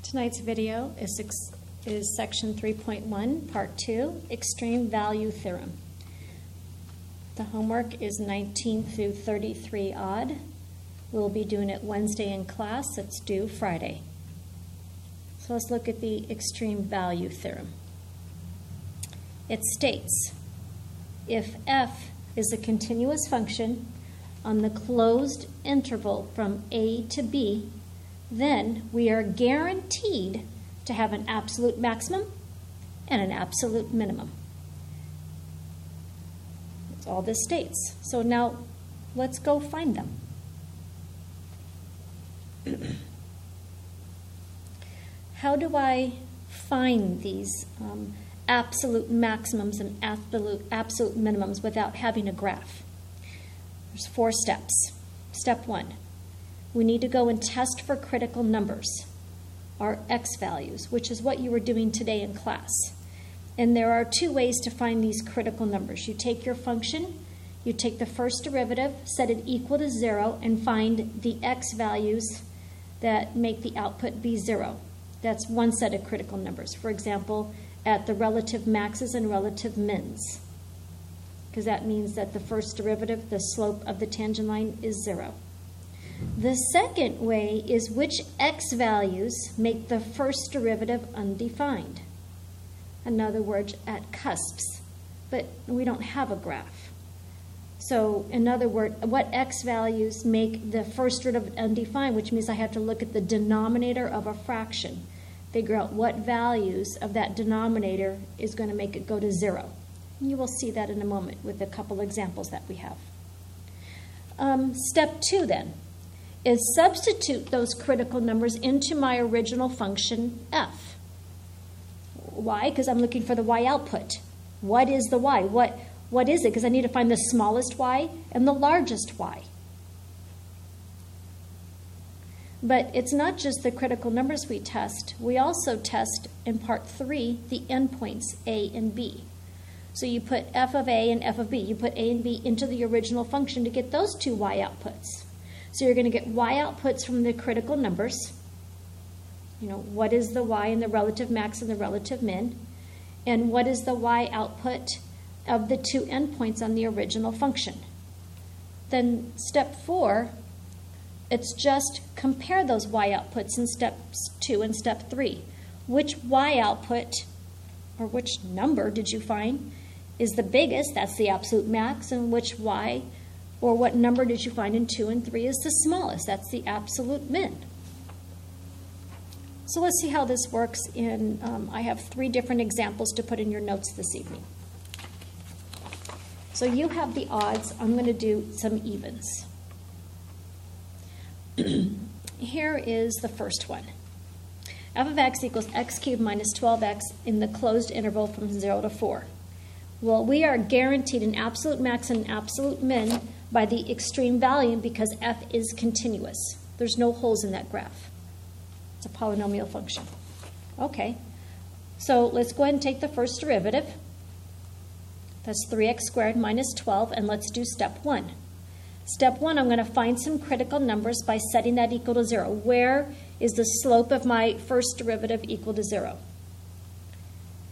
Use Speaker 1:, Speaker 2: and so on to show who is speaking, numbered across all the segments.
Speaker 1: Tonight's video is section 3.1, part 2, Extreme Value Theorem. The homework is 19 through 33 odd. We'll be doing it Wednesday in class. It's due Friday. So let's look at the extreme value theorem. It states, if f is a continuous function on the closed interval from a to b, then we are guaranteed to have an absolute maximum and an absolute minimum. That's all this states. So now let's go find them. How do I find these absolute maximums and absolute minimums without having a graph? There's 4 steps. Step 1, we need to go and test for critical numbers, our x values, which is what you were doing today in class. And there are 2 ways to find these critical numbers. You take your function, you take the first derivative, set it equal to 0, and find the x values that make the output be 0. That's one set of critical numbers. For example, at the relative maxes and relative mins, because that means that the first derivative, the slope of the tangent line, is 0. The second way is which x values make the first derivative undefined. In other words, at cusps, but we don't have a graph. So in other words, what x values make the first derivative undefined, which means I have to look at the denominator of a fraction, figure out what values of that denominator is going to make it go to 0. And you will see that in a moment with a couple examples that we have. Step 2 then is substitute those critical numbers into my original function f. Why? Because I'm looking for the y output. What is the y? What is it? Because I need to find the smallest y and the largest y. But it's not just the critical numbers we test. We also test in part 3 the endpoints a and b. So you put f of a and f of b. You put a and b into the original function to get those 2 y outputs. So you're going to get y outputs from the critical numbers. You know, what is the y in the relative max and the relative min? And what is the y output of the 2 endpoints on the original function? Then step 4, it's just compare those y outputs in steps 2 and step 3. Which y output, or which number did you find, is the biggest? That's the absolute max. And which y, or what number did you find in 2 and 3 is the smallest? That's the absolute min. So let's see how this works in, I have 3 different examples to put in your notes this evening. So you have the odds. I'm going to do some evens. Here is the first one. F of x equals x cubed minus 12x in the closed interval from 0 to 4. Well, we are guaranteed an absolute max and an absolute min by the extreme value because f is continuous. There's no holes in that graph. It's a polynomial function. Okay, so let's go ahead and take the first derivative. That's 3x squared minus 12, and let's do step 1. Step 1, I'm going to find some critical numbers by setting that equal to 0. Where is the slope of my first derivative equal to 0?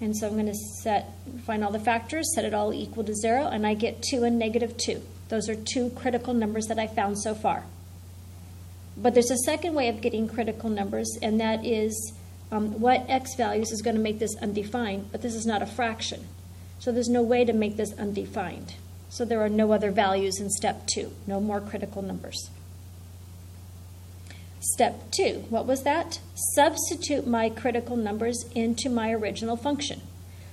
Speaker 1: And so I'm going to find all the factors, set it all equal to 0, and I get 2 and negative 2. Those are 2 critical numbers that I found so far. But there's a second way of getting critical numbers, and that is what x values is going to make this undefined, but this is not a fraction. So there's no way to make this undefined. So there are no other values in step 2, no more critical numbers. Step 2, what was that? Substitute my critical numbers into my original function.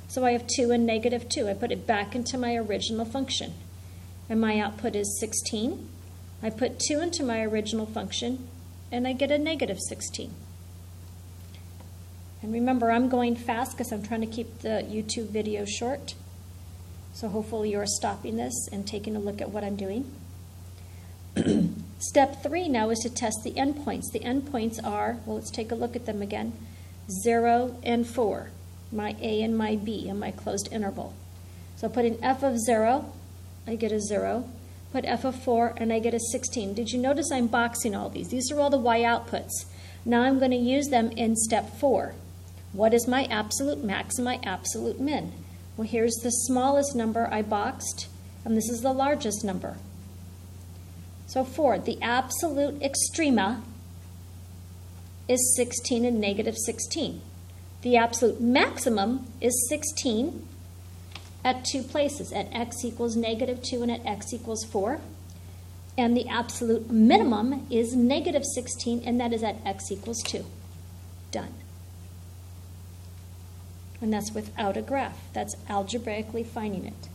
Speaker 1: So I have 2 and negative 2. I put it back into my original function. And my output is 16. I put 2 into my original function, and I get a negative 16. And remember, I'm going fast because I'm trying to keep the YouTube video short. So hopefully you're stopping this and taking a look at what I'm doing. Step 3 now is to test the endpoints. The endpoints are, well, let's take a look at them again, 0 and 4, my a and my b in my closed interval. So put in f of 0, I get a 0. Put f of 4, and I get a 16. Did you notice I'm boxing all these? These are all the y outputs. Now I'm going to use them in step 4. What is my absolute max and my absolute min? Well, here's the smallest number I boxed, and this is the largest number. So 4, the absolute extrema is 16 and negative 16. The absolute maximum is 16 at 2 places, at x equals negative 2 and at x equals 4. And the absolute minimum is negative 16, and that is at x equals 2. Done. And that's without a graph. That's algebraically finding it.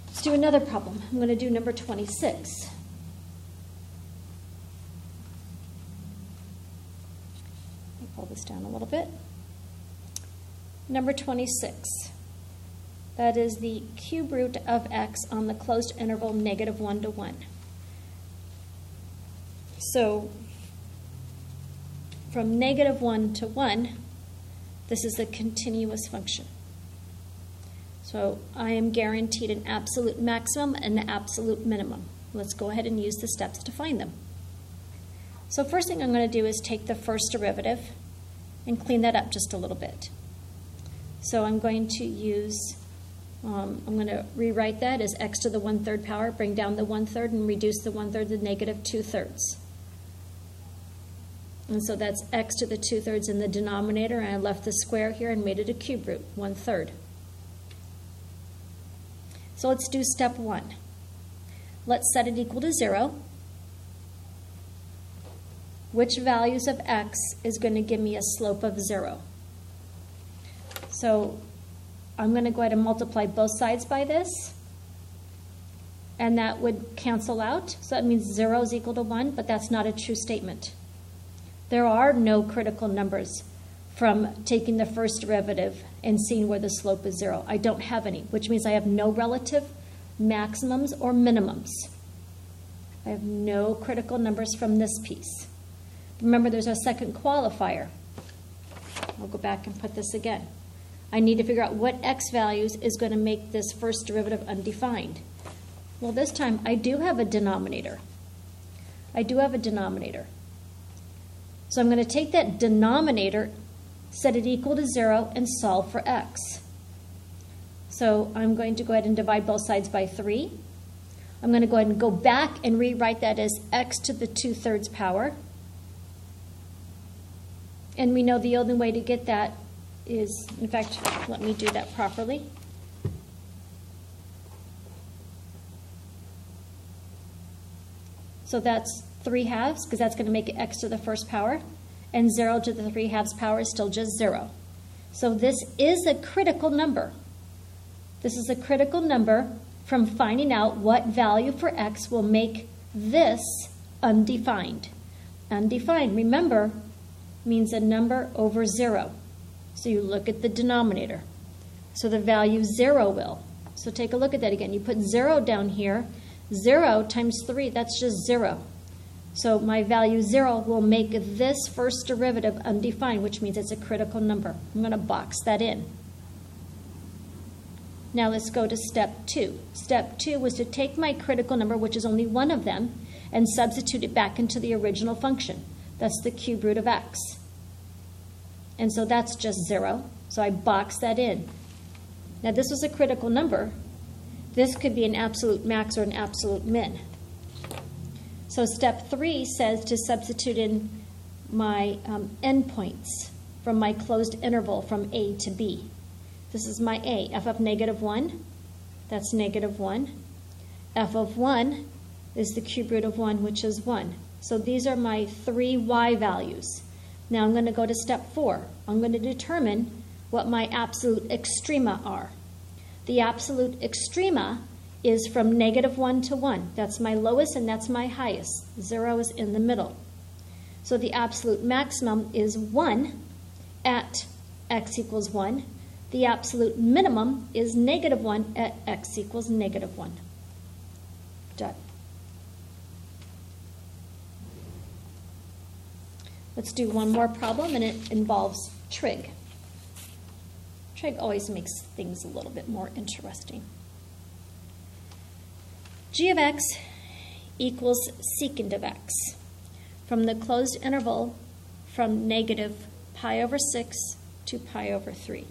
Speaker 1: Let's do another problem. I'm going to do number 26. Let me pull this down a little bit. Number 26. That is the cube root of x on the closed interval negative 1 to 1. So from negative 1 to 1, this is a continuous function. So I am guaranteed an absolute maximum and an absolute minimum. Let's go ahead and use the steps to find them. So first thing I'm going to do is take the first derivative and clean that up just a little bit. So I'm going to use, I'm going to rewrite that as x to the 1/3 power, bring down the 1/3 and reduce the 1/3 to negative 2/3. And so that's x to the 2/3 in the denominator, and I left the square here and made it a cube root, 1/3. So let's do step 1. Let's set it equal to 0. Which values of x is going to give me a slope of 0? So I'm going to go ahead and multiply both sides by this, and that would cancel out. So that means 0 is equal to 1, but that's not a true statement. There are no critical numbers from taking the first derivative and seeing where the slope is 0. I don't have any, which means I have no relative maximums or minimums. I have no critical numbers from this piece. Remember, there's a second qualifier. I'll go back and put this again. I need to figure out what x values is going to make this first derivative undefined. Well, this time I do have a denominator. So I'm going to take that denominator, set it equal to 0, and solve for x. So I'm going to go ahead and divide both sides by 3. I'm going to go ahead and go back and rewrite that as x to the 2/3 power. And we know the only way to get that is, in fact, let me do that properly. So that's 3/2, because that's going to make it x to the 1st power. And 0 to the 3/2 power is still just 0. So this is a critical number. This is a critical number from finding out what value for x will make this undefined. Undefined, remember, means a number over 0. So you look at the denominator. So the value 0 will. So take a look at that again. You put 0 down here. 0 times 3, that's just 0. So my value 0 will make this first derivative undefined, which means it's a critical number. I'm going to box that in. Now let's go to step 2. Step 2 was to take my critical number, which is only one of them, and substitute it back into the original function. That's the cube root of x. And so that's just 0. So I box that in. Now this was a critical number. This could be an absolute max or an absolute min. So step 3 says to substitute in my endpoints from my closed interval from A to B. This is my A, f of negative 1. That's negative 1. F of 1 is the cube root of 1, which is 1. So these are my 3 y values. Now I'm going to go to step 4. I'm going to determine what my absolute extrema are. The absolute extrema is from negative 1 to 1. That's my lowest and that's my highest. 0 is in the middle. So the absolute maximum is 1 at x equals 1. The absolute minimum is negative 1 at x equals negative 1. Done. Let's do one more problem, and it involves trig. Trig always makes things a little bit more interesting. G of x equals secant of x. from the closed interval from negative pi over 6 to pi over 3.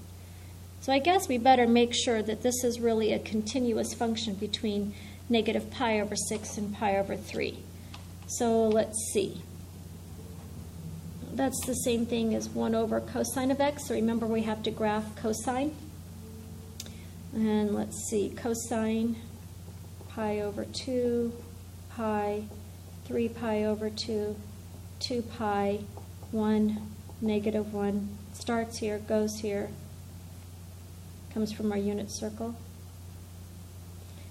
Speaker 1: So I guess we better make sure that this is really a continuous function between negative pi over 6 and pi over 3. So let's see. That's the same thing as 1 over cosine of x. So remember, we have to graph cosine. And let's see, cosine pi over 2, pi, 3 pi over 2, 2 pi, 1, negative 1. Starts here, goes here, comes from our unit circle.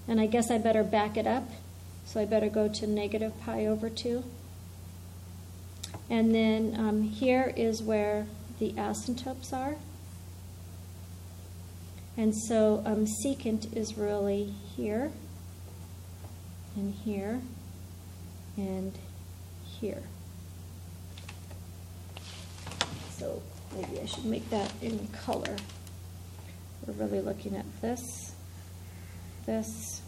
Speaker 1: And I guess I better back it up. So I better go to negative pi over 2. And then here is where the asymptotes are. And so secant is really here, and here, and here. So maybe I should make that in color. We're really looking at this, this.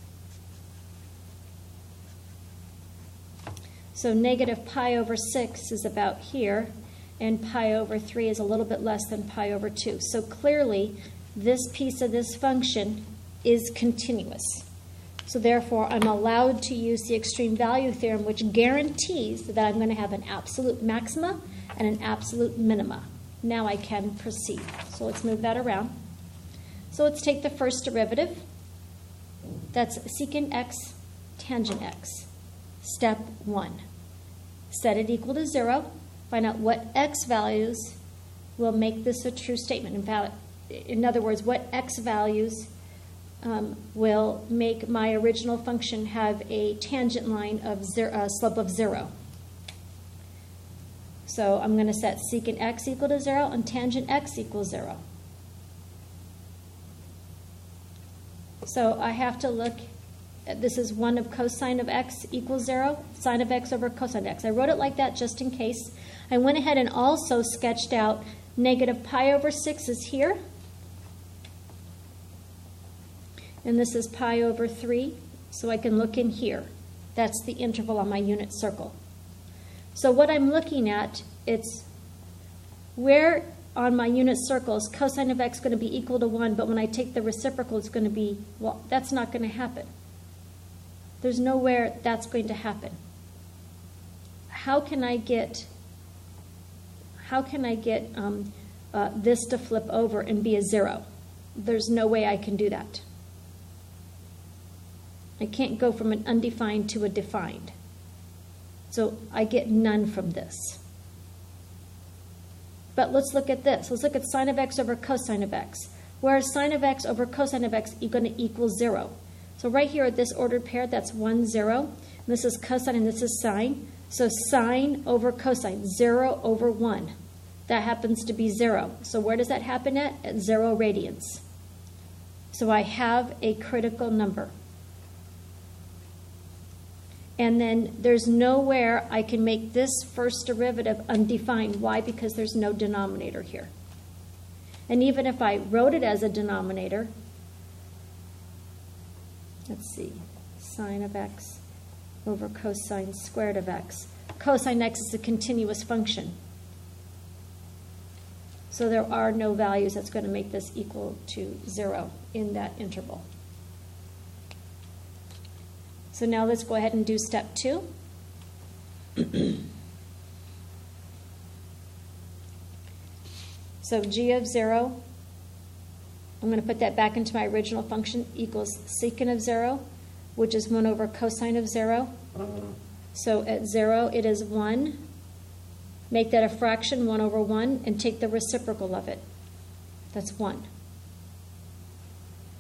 Speaker 1: So negative pi over 6 is about here, and pi over 3 is a little bit less than pi over 2. So clearly, this piece of this function is continuous. So therefore, I'm allowed to use the extreme value theorem, which guarantees that I'm going to have an absolute maxima and an absolute minima. Now I can proceed. So let's move that around. So let's take the first derivative. That's secant x, tangent x. Step 1. Set it equal to 0. Find out what x values will make this a true statement. In other words, what x values will make my original function have a tangent line of slope of 0. So I'm going to set secant x equal to 0 and tangent x equals 0. So I have to look at, this is 1 of cosine of x equals 0, sine of x over cosine of x. I wrote it like that just in case. I went ahead and also sketched out negative pi over 6 is here. And this is pi over 3, so I can look in here. That's the interval on my unit circle. So what I'm looking at, it's where on my unit circle is cosine of x going to be equal to 1, but when I take the reciprocal, it's going to be, well, that's not going to happen. There's nowhere that's going to happen. How can I get this to flip over and be a 0? There's no way I can do that. I can't go from an undefined to a defined. So I get none from this. But let's look at this. Let's look at sine of x over cosine of x. Where is sine of x over cosine of x going to equal 0? So right here at this ordered pair, that's 1, 0. And this is cosine and this is sine. So sine over cosine, 0 over 1. That happens to be 0. So where does that happen at? At 0 radians. So I have a critical number. And then there's nowhere I can make this first derivative undefined. Why? Because there's no denominator here. And even if I wrote it as a denominator, let's see, sine of x over cosine squared of x. Cosine x is a continuous function. So there are no values that's going to make this equal to 0 in that interval. So now let's go ahead and do step 2. So g of 0, I'm going to put that back into my original function, equals secant of 0, which is 1 over cosine of 0. So at 0, it is 1. Make that a fraction, 1 over 1, and take the reciprocal of it. That's 1.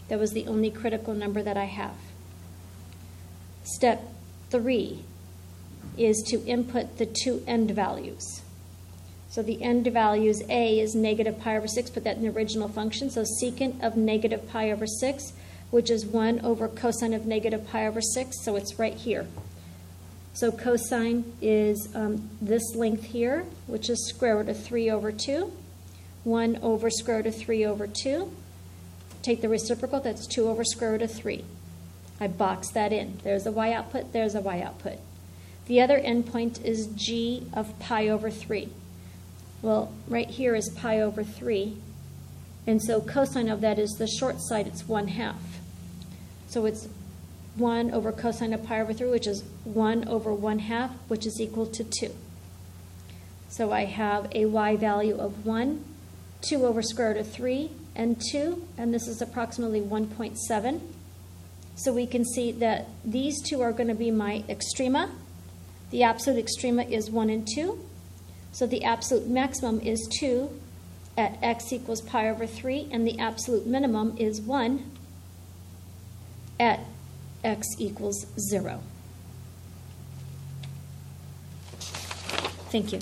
Speaker 1: That was the only critical number that I have. Step 3 is to input the two end values. So the end values, A is negative pi over 6, put that in the original function. So secant of negative pi over 6, which is 1 over cosine of negative pi over 6, so it's right here. So cosine is this length here, which is square root of 3 over 2. 1 over square root of 3 over 2. Take the reciprocal, that's 2 over square root of 3. I box that in. There's a y output, there's a y output. The other endpoint is g of pi over 3. Well, right here is pi over 3, and so cosine of that is the short side, it's 1/2. So it's 1 over cosine of pi over 3, which is 1 over 1/2, which is equal to 2. So I have a y value of 1, 2 over square root of 3, and 2, and this is approximately 1.7. So we can see that these two are going to be my extrema. The absolute extrema is 1 and 2. So the absolute maximum is 2 at x equals pi over 3, and the absolute minimum is 1 at x equals 0. Thank you.